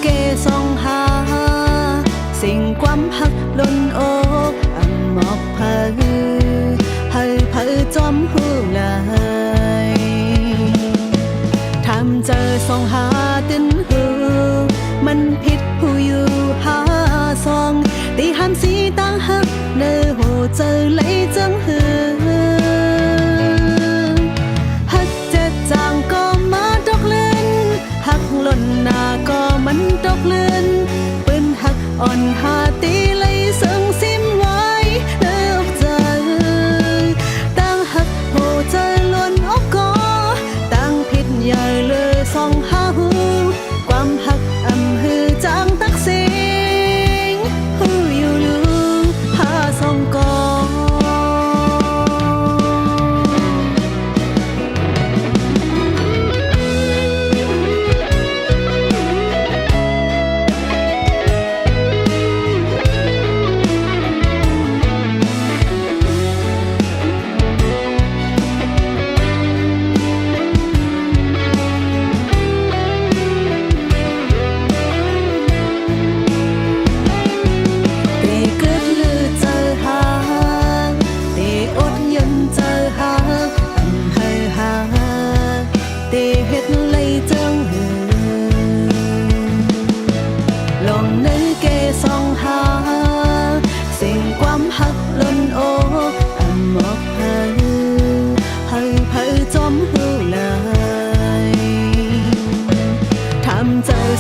เกส่องหาสิ่งความหักล้นอกอันหมอกเผยให้จอมหูเลยทำเจอส่องหาตินหูมันผิดผู้อยู่หาซองตีห้ามสีตั้งหักเนื้อหูเจอเลยจังหือหักเจ็ดจางก็มาดอกเลื่อนหักหล่นหน้าก็มันดอกเลื่อนปืนหักอ่อนหาตีเลยซึ่งซิมไว้เนื้ออกเจอตั้งหักหูเจอล้วนอกก็ตั้งผิดใหญ่เลยส่องหาหูความหักอำหือจางตักสิงหูอยู่ลืมหาส่องกอ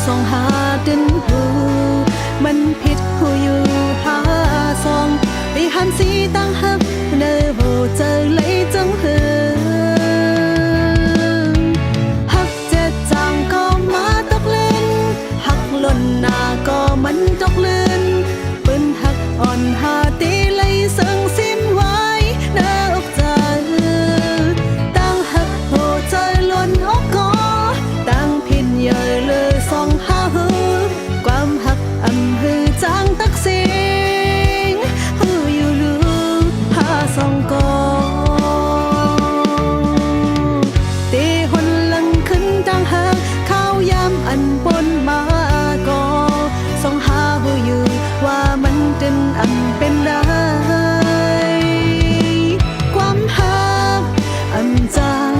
ส่องหาดินหูมันผิดผู้อยู่หาซองตีหันสีตั้งหักเนื้อหูเจอเลยจังหือหักเจ็ดจางก็มาตกเล่นหักหล่นหน้าก็มันตกเลื่อนปืนหักอ่อนหาตีเลยซึ่งซิมไว้เนื้ออกเจอตั้งหักหูเจอล้วนอกก็ตั้งผิดใหญ่เลยส่องหาหูความหักอำหือจางตักสิงหูอยู่ลืมหาส่องกอตีหนหลังขึ้นตั้งหักข้าวยามอันปนมาก็ส่องหาหูอยู่ว่ามันเป็นอำเป็นได้ความหักอำจาง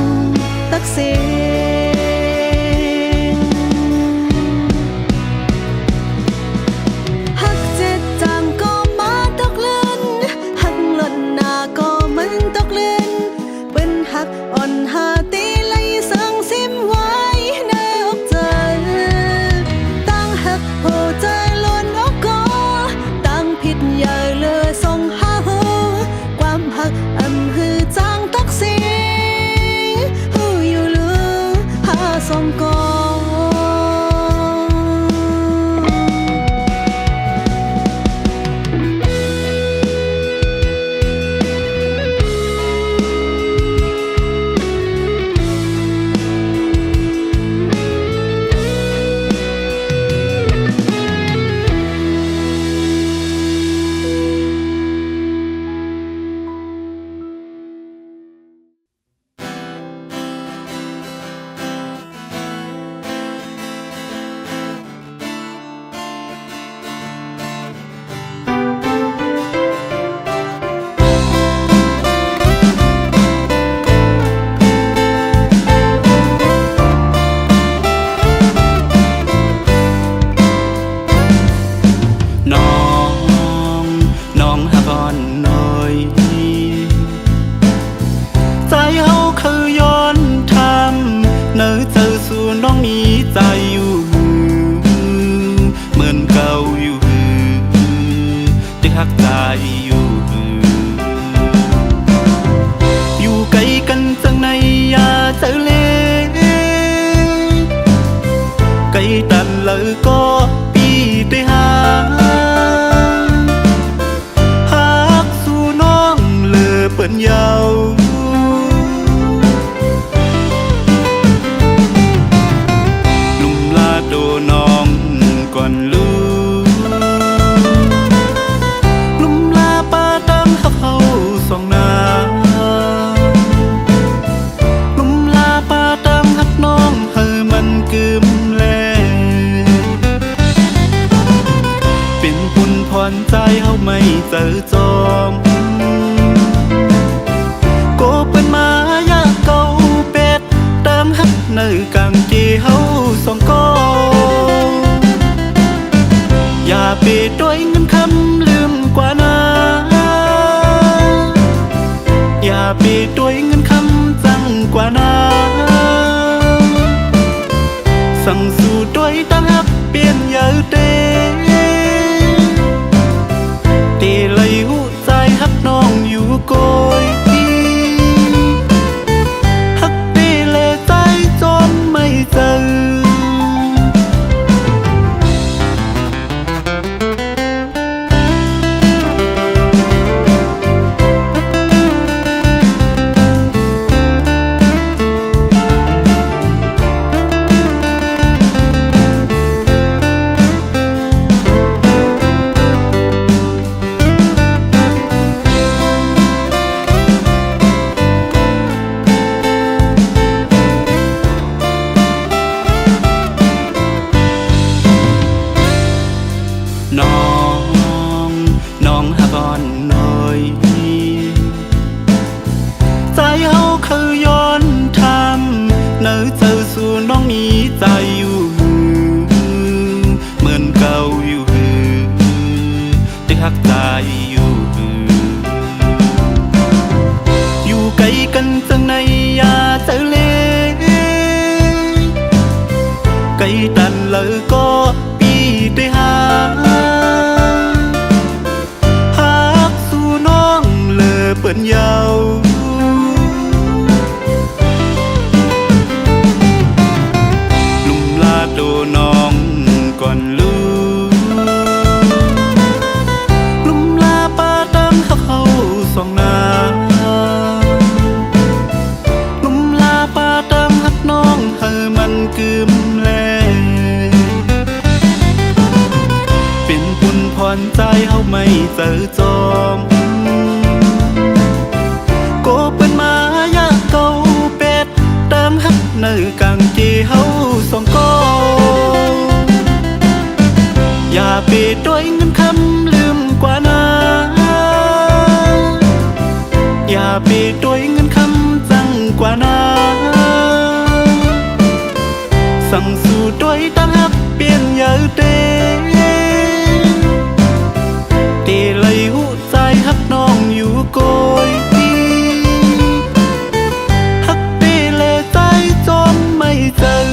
ตักสิงอ่อนหาตีเลยซึ่งซิมไว้ในอกเจอตั้งหักหูเจอล้วนอกก็ตั้งผิดใหญ่เลยส่องหาหูความหักอำหือจางตักสิงหูอยู่ลือหาส่องกออยู่ไกลกันจังในยาเจอเลไกลตันเลยก็ปีไปหาหักสู่น้องเลือเปิ้นยาวลุ่มลาโดน้องก่อนลูส่องนาลุ่มลาปาตามหักน้องให้มันกึมแล เจอจอมโกเป็นมายาเก่าเป็ดเติมฮักในกางเกเฮาสองก็อย่าไปด้วยเงินคำลืมกว่านาอย่าไปด้วยเงินคำจังกว่านาสั่งสู่ด้วยตั้งฮักเปลี่ยนเยอะเตเลยหูใจฮักน้องอยู่โกยฮักเตเลยใจจนไม่เจอน้องฮักอ่อนน้อยใจเฮาคือย้อนทำเนื้อเจอสู่น้องมีใจอยู่เหมือนเก่าอยู่ได้ฮักใจอยู่ไกลกันจังในยาเจอเลไกลตันเลยก็ปีได้หาเปิ้นยาวลุมลาโดน้องก่อนลูลุมลาป้าตั้งฮักเฮาสองนาลุมลาป้าตั้งฮักน้องให้มันกึมแลเป็นปุ่นพรใจเฮาไม่เจอจอมโกเป็นมายาเก่าเป็ดเติมฮักในกางเกเฮาสองก็อย่าไปด้วยเงินคำลืมกว่านาอย่าไปด้วยเงินคำจังกว่านาสั่งสู่ด้วยตั้งฮักเปลี่ยนเยอะเตเลยหูใจฮักน้องอยู่โกยเจอ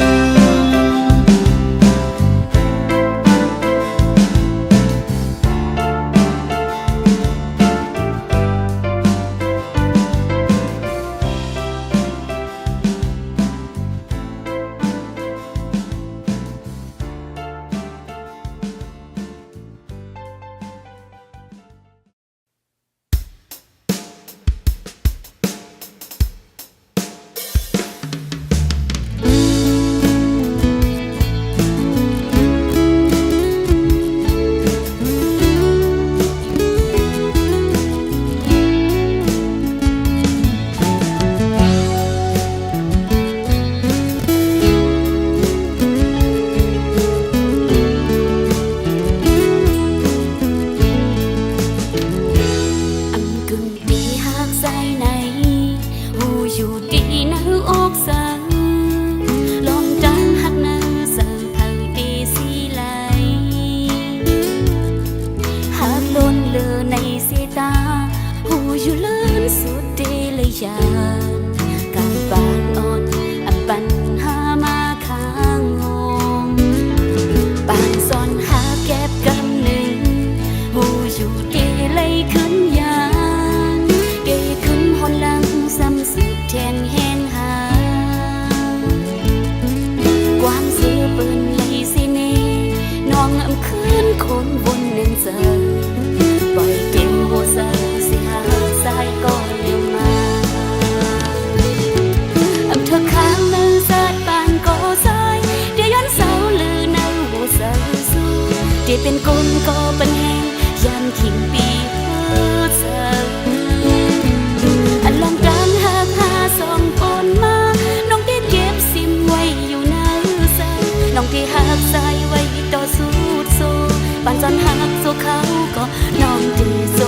เป็นกุนก็เป็นแหงยันขิงปีเพื่อเธออันลองการหากหาสองคนมาน้องที่เก็บซิมไว้อยู่ในใจน้องที่หักใจไว้ต่อสู้โซปันจนหักโซเขาก็น้องที่โซ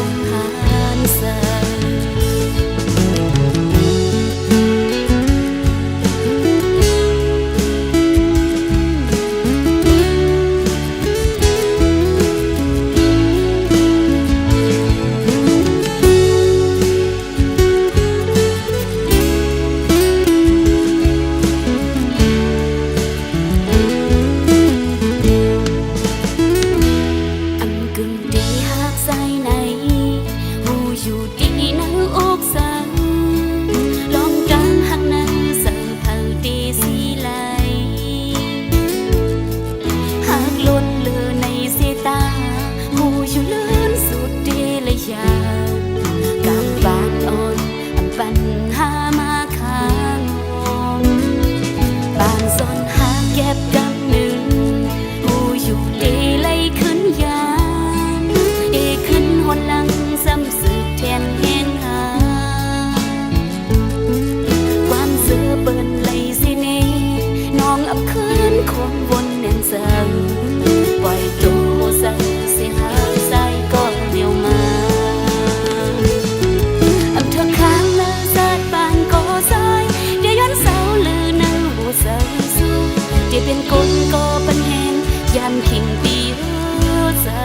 ยันขิงปีเฮือเสิ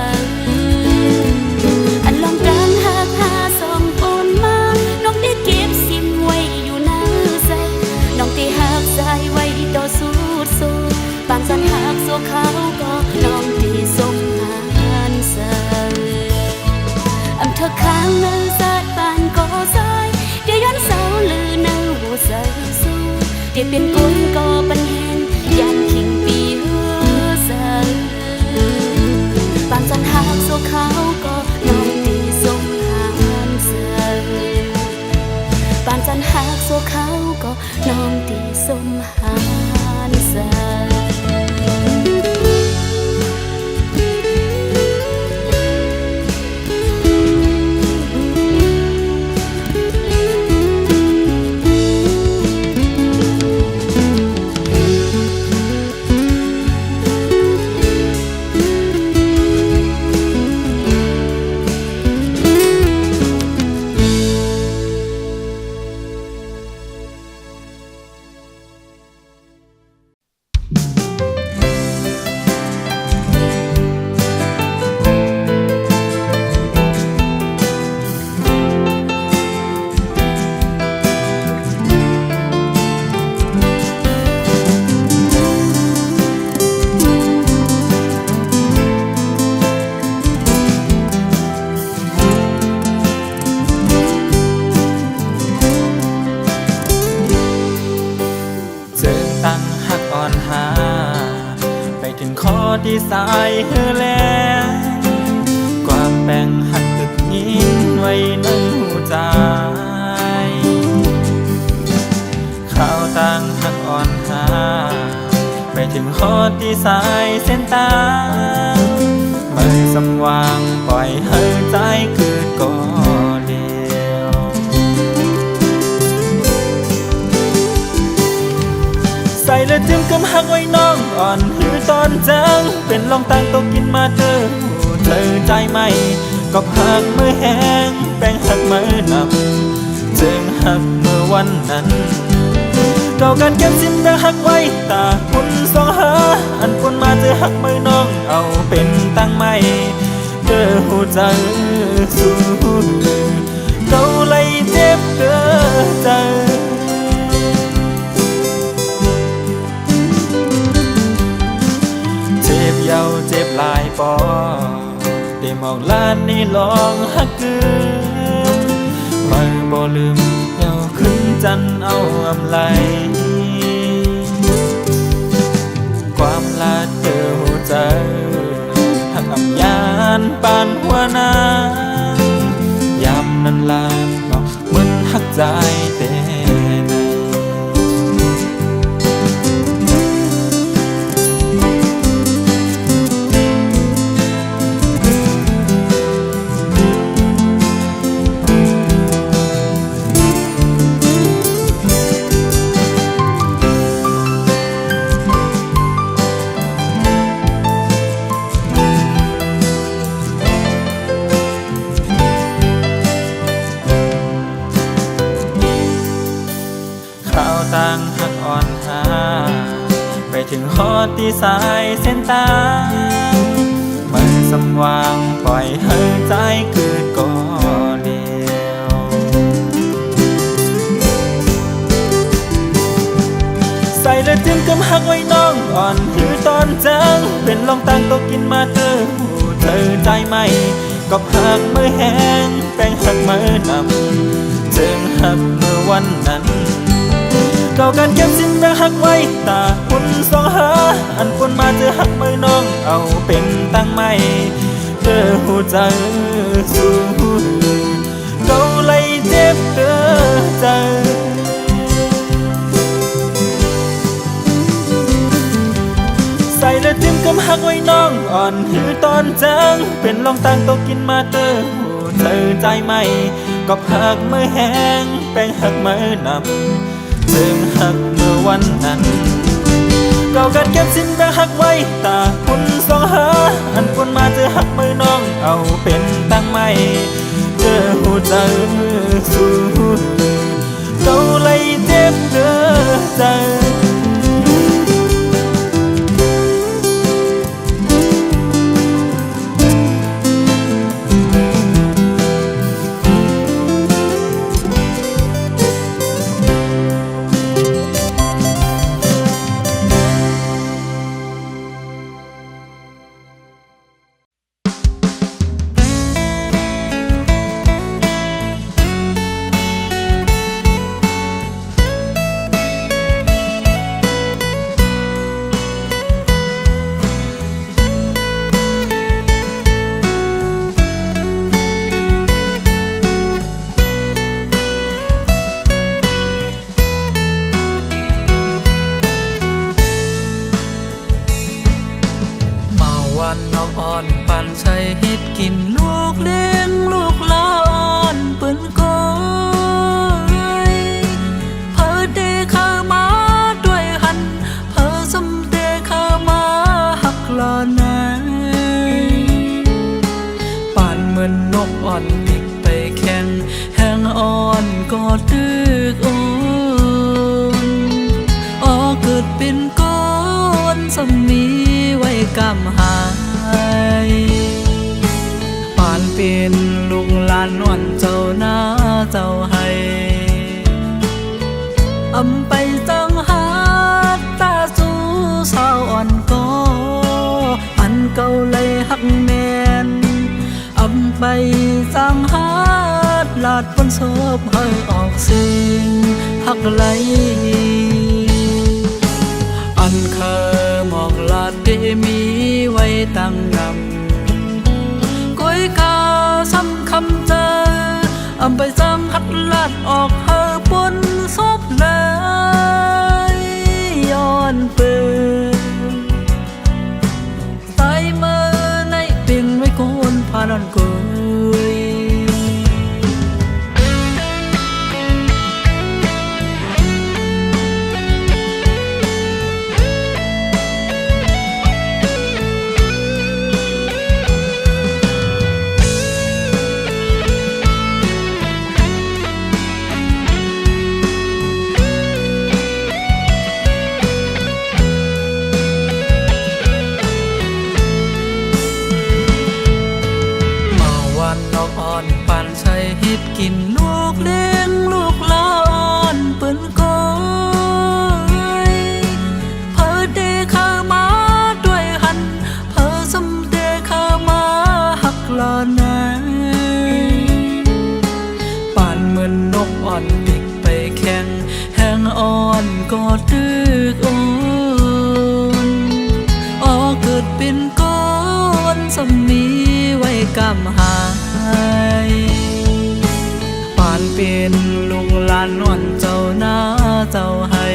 อันลองการหากหาสองคนมาน้องได้เก็บสิ้นไว้อยู่หน้าใจน้องได้หักใจไว้ต่อสู้สู้ปานสันหักโซเขาก็น้องได้สมหานเสิอำเธอข้างนั้นสาดปานก็สายเดี๋ยวย้อนเสาลือนั่งหัวใจสู้เดี๋ยวเป็นคนก็ปัญแหงยันขิงปีเฮือเสิปานสันหักโซเขาก็น้องได้สมหานเสิปานสันหักโซเขาก็น้องได้สมหานเสิที่สายเฮือแล้วความแบ่งหักตึกยินไว้ในหัวใจข่าวต่างหักอ่อนหาไปถึงคอที่สายเส้นตางไม่สำว่างปล่อยให้ใจเกิดก่อเดียวใส่และจึงกำหักไว้น้องอ่อนหือตอนจังเป็นลองต่างตกกินมาเธอใจไหมก็หักมือแห้งแป้งหักมือนำจึงหักเมื่อวันนั้นเก่ากันเก็บสิ้นแบ่งหักไว้ตาคุณสองหาอันคนมาเจอหักมือน้องเอาเป็นตั้งไม่เธอหูใจสู้เก่าเลยเจ็บเกินใจเยาเจ็บหลายปอได้มองลานนี่ลองหักเกินไม่บ่ลืมเยาขึ้นจันเอาอำไลความลาเธอหัวใจหักอำยานปานหัวนายามนั้นลาเนาะมึนหักใจเต้ต่างหักอ่อนหาไปถึงฮอดที่สายเส้นตางไม่สำว่างปล่อยให้ใจเกิดก่อเดียวใส่และจึงกำหักไว้น้องอ่อนหือตอนจังเป็นลองต่างตกกินมาเธอใจไหมก็หักมือแห้งแป้งหักมือนำจึงหักเมื่อวันนั้นเก่ากันเก็บสิ้นแบ่งหักไว้ตาคุณสองหาอันคนมาเจอหักมือน้องเอาเป็นตั้งไม่เธอหูใจสู้เก่าเลยเจ็บเกินใจใส่และจิ้มกำหักไว้น้องอ่อนหือตอนจังเป็นลองต่างตกกินมาเธอใจไหมก็หักมือแห้งแป้งหักมือนำจึงหักเมื่อวันนั้นเก่ากันเก็บสิ้นแบ่งหักไว้ตาคุณสองหาอันคนมาเจอหักมือน้องเอาเป็นตั้งไม่เธอหูใจสู้เก่าเลยเจ็บเกินใจ อกอ่อนปันใช้เฮ็ดกินลูกเลี้ยงลูกหลานเปิ้นก้อยเพิ่นเดเข้ามาด้วยหันเพิ่นสำเดเข้ามาหักลานไหนป่านเหมือนนกอ่อนติกไปแข่งแห้งอ่อนก็ตึกโอนอ๋อเกิดเป็นก้อนสมีไว้กำหายป่านเป็นลูกหลานอ่อนเจ้าหน้าเจ้าให้อำไปจังหาตาสู้สาวอ่อนก็อันเก่าเลยหักแมนอำไปจังหาลาดบนศพให้ออกสิ่งหักไหลอันเคยหมอกลาดได้มีไว้ตั้งนำก้อยกาซ้ำคำเจออำไปจังหัดลาดออกเฮอบนศพเลยย้อนเปิดตายเมื่อในเป็นไว้โกนพานอนกุยปันใช้เฮ็ดกินลูกเลี้ยงลูกหลานเปิ้นก้อยเพิ่นเดเข้ามาด้วยหันเพิ่นสำเดเข้ามาหักลานไหนป่านเหมือนนกอ่อนติกไปแข่งแห้งอ่อนก็ตึกโอนอ๋อเกิดเป็นก้อนสมีไว้กำหายป่านเป็นลูกหลานอ่อนเจ้าหน้าเจ้าให้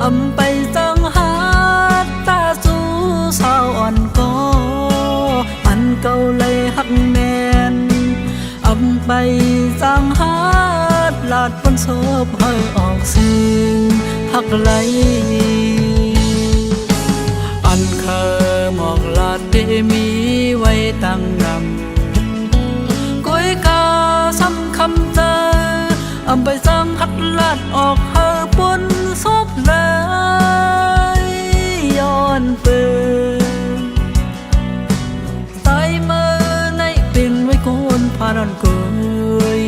อำไปจังหาตาสู้สาวอ่อนก็อันเก่าเลยหักแมนอำไปจังหาลาดบนศพให้ออกสิ่งหักไหลอันเคยหมอกลาดได้มีไว้ตั้งนำก้อยกาซ้ำคำเจออำไปจังหัดลาดออกเฮอบนศพเลยย้อนเปิดตายเมื่อในเป็นไว้โกนพานอนกุย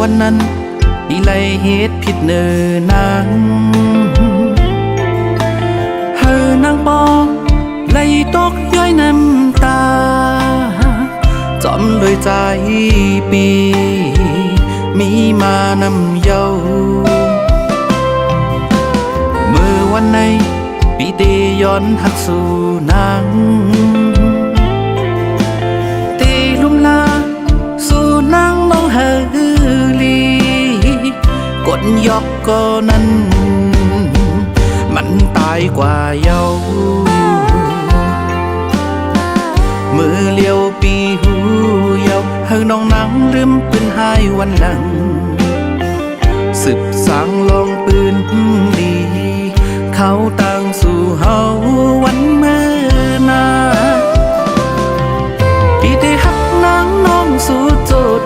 วันนั้นอีไลเฮ็ดผิดเนินนางเฮอนางปอไลตกย้อยน้ำตาจอมเลยใจปีมีมานำเยาเมื่อวันในปีเตย้อนหักสู่นางเตลุ่มลาสู่นางน้องเฮลีกดยอกก็นั้นมันตายกว่าเยามือเลี้ยวปีหูเยาเฮาน้องนางลืมปืนหายวันหลังสืบสางลองปืนดีเขาตั้งสู่เฮาวันเมื่อนา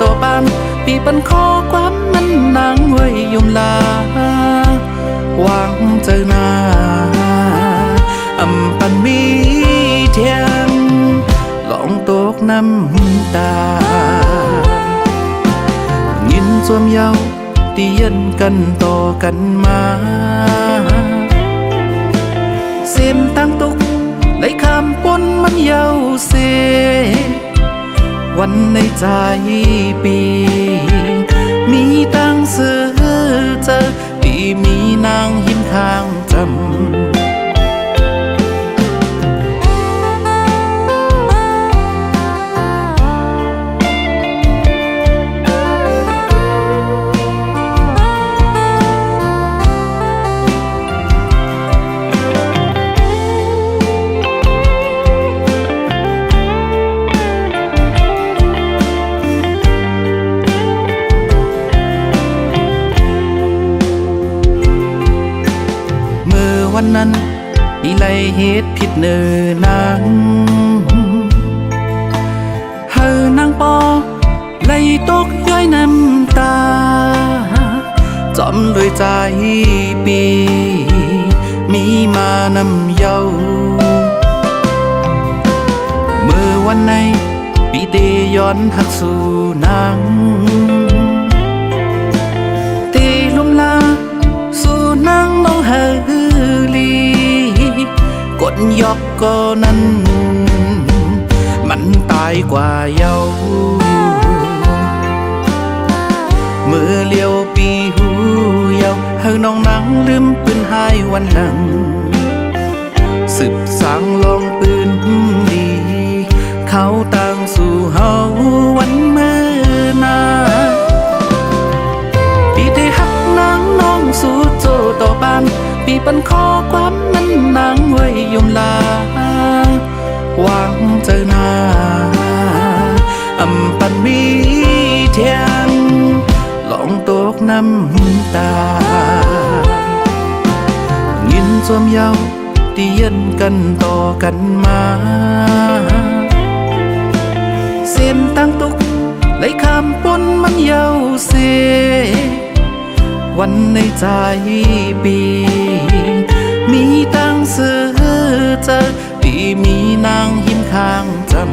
ต่อบ้านปีปันขอความมันนางไว้ยมลาวางเจอหน้าอำปันมีเทียนลองตกน้ำตายินสวมเยาเตียนกันต่อกันมาเส้นตั้งตุกไหลข้ามปนมันเยาเสวันในใจปีมีตั้งเสือเจอปีมีนางหินข้างจำวันนั้นอีไลเหตุผิดเนื้อนางเฮอนางปอไลตกย้อยน้ำตาจอมด้วยใจปีมีมานำเยาเมื่อวันในปีเตย้อนหักสู่นางเตลุมลาสู่นางน้องเฮลีกดยอกก็นั้นมันตายกว่าเยาเมื่อเลี้ยวปีหูเยาเฮาน้องนางลืมปืนหายวันหลังสืบสางลองปืนดีเขาต่างสู่เฮาวันเมื่อนาปีได้หักนางน้องสู่โจต่อบ้านปีปันขอความนั้นนางไว้ยมลาวางเจอหน้าอำปันมีเทียนลองตกน้ำตายินสวมเยาเตียนกันต่อกันมาเส้นตั้งตุกไหลข้ามปนมันเยาเสวันในใจปีมีตั้งเสือเจอปีมีนางหินข้างจำ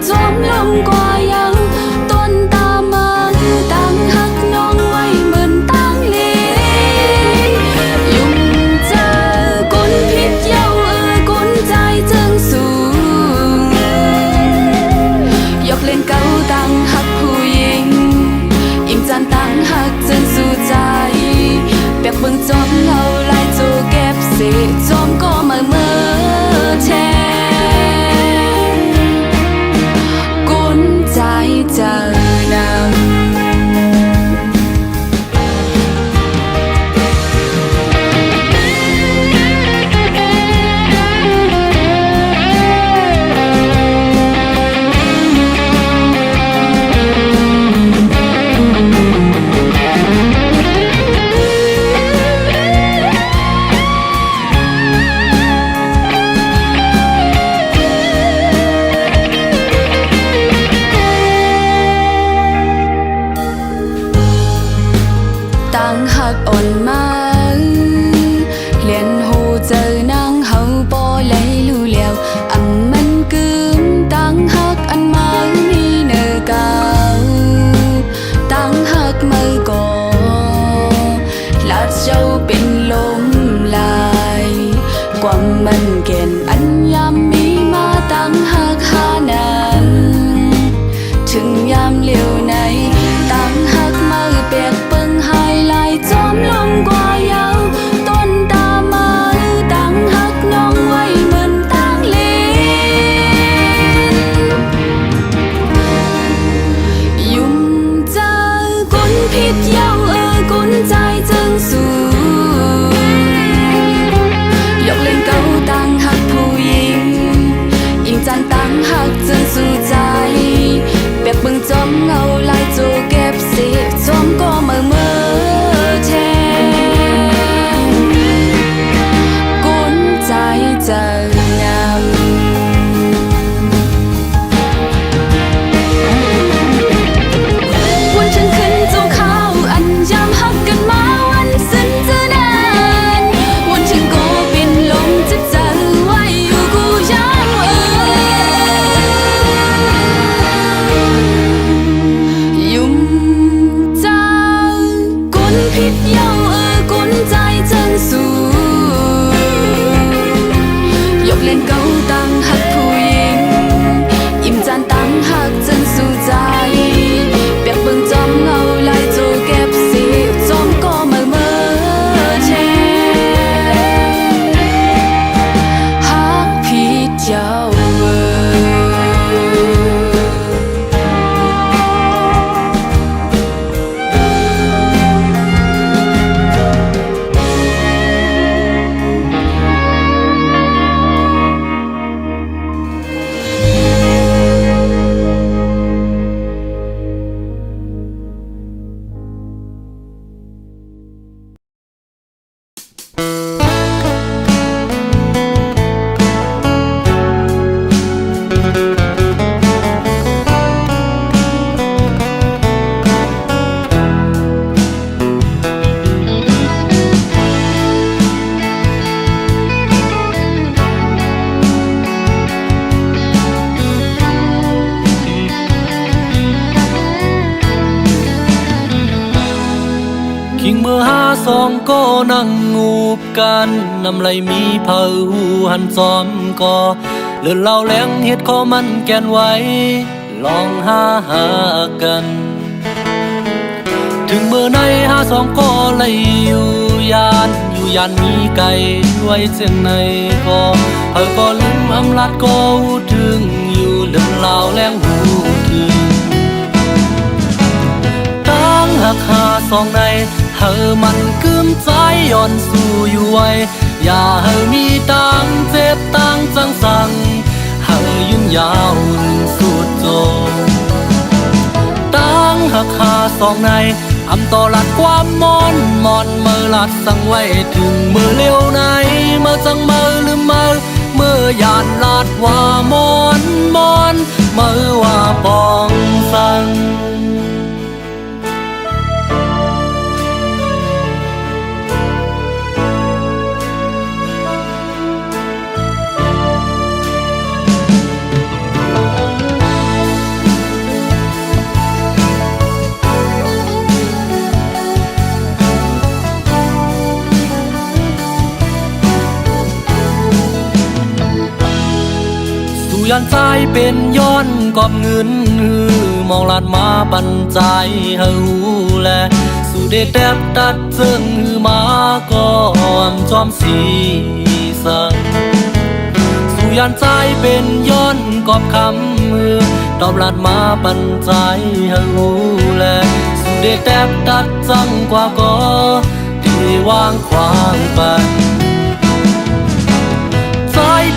จอมลงกว่ายังต้นตามังตั้งหักน้องไว้ หักอ่อนมาเลียนหูเจอนางเฮาบ่เลยรู้แล้วอันมันกึมตั้งหักอันมานี่เนอเก่าตั้งหักมือก่อลาดเจ้าเป็นลมลายความมันเก่นอันยามมีมาตั้งหักหานั้นถึงยามเลี้ยวในตั้งหักมือเปียกเปิงหายลายจอมลมกว่ายาวต้นตามาตั้งหักน้องไว้เหมือนตั้งเลนยุ่มเจอกุนพิษเย้ากุนใจจึงสู้ยกเล่นเก่าตั้งหักผู้หญิงยิ่งจันตั้งหักจึงสู้ใจเปียกเบิ่งจอมเงาลายจูเก็บเสียจอมก็เมื่อแทนกุนใจเจองามวันฉันขึ้นจูเขาอันยามหักกันมาวันสิ้นจะนานวันฉันก็เป็นลมจะเจอไว้อยู่กูยังยุ่มเจ้ากุนพิษเย้ากุนใจจังสู้ยกเล่นเก่าตั้งหักผู้หญิงยิ้มจานตั้งหักจังสู้ใจเปียกเบิ่งจอมเงาลายจูเก็บเสียจอมก็เมื่อแทนหักพิษเย้าคิงเมื่อสองก็นั่งงูบกันน้ำไหลมีเผาหูหันจอมก็เลื่อนเล่าแหลงเฮ็ดข้อมันแกนไว้ลองหากัน ถึงเมื่อในสองก็เลยอยู่ยานมีไก่ไว้เจียงในก็ก็ลืมอำลาดก็หูถึงอยู่เลื่อนเล่าแหลงหูถึงตั้งหักสองในมันกึมใจย่อนสู้อยู่ไว้อย่ามีตังเจ็บตังจังสังยืนยาวสุดโจตั้งหักสองในต่อลัดความมอนเมื่อลัดสั่งไว้ถึงเมื่อเลี้ยวในเมื่อจังเมื่อลืมเมื่อยานลัดว่ามอนเมื่อว่าปองสั่งยันใจเป็นย้อนกอบเงินมองลาดมาบันใจแลสู่เด็ดแดบตัดเจิงมาก่อนจอมสีสังสู่ยันใจเป็นย้อนกอบคำตอบลาดมาบันใจแลสู่เด็ดแดบตัดจังกว่าก็ที่วางขวางปัน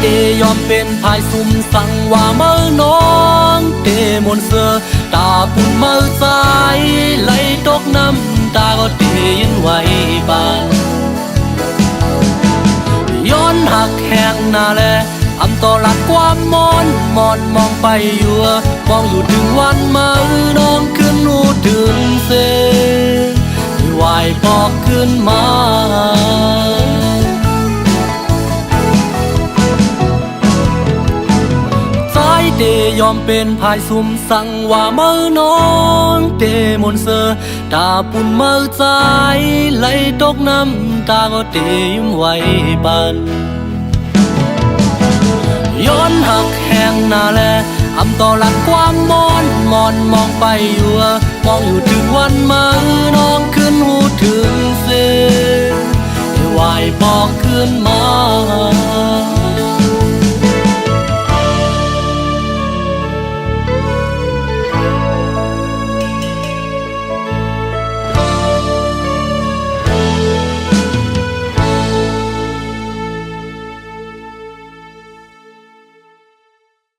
เดยอมเป็นภายสุ่มสั่งว่าเมื่อน้องเตมนเสือตาปุ่นเมื่อใจไหลตกน้ำตาก็เตยินไว้บานย้อนหักแหงหน้าแลต่อหลักความมอนมองไปอยู่มองอยู่ถึงวันเมื่อน้องขึ้นหูถึงเสไหวปอก อมเป็นภายซุ่มสั่งว่าเมื่อน้องเตมนเซอตาปุ่นเมื่อใจไหลตกน้ำตาก็เตยิ้มไว้ปันย้อนหักแห่งหน้าแลอำต่อหลักความมอนมอนมองไปอยู่มองอยู่ถึงวันมาน้องขึ้นหูถึงเสไหวบอกขึ้นมา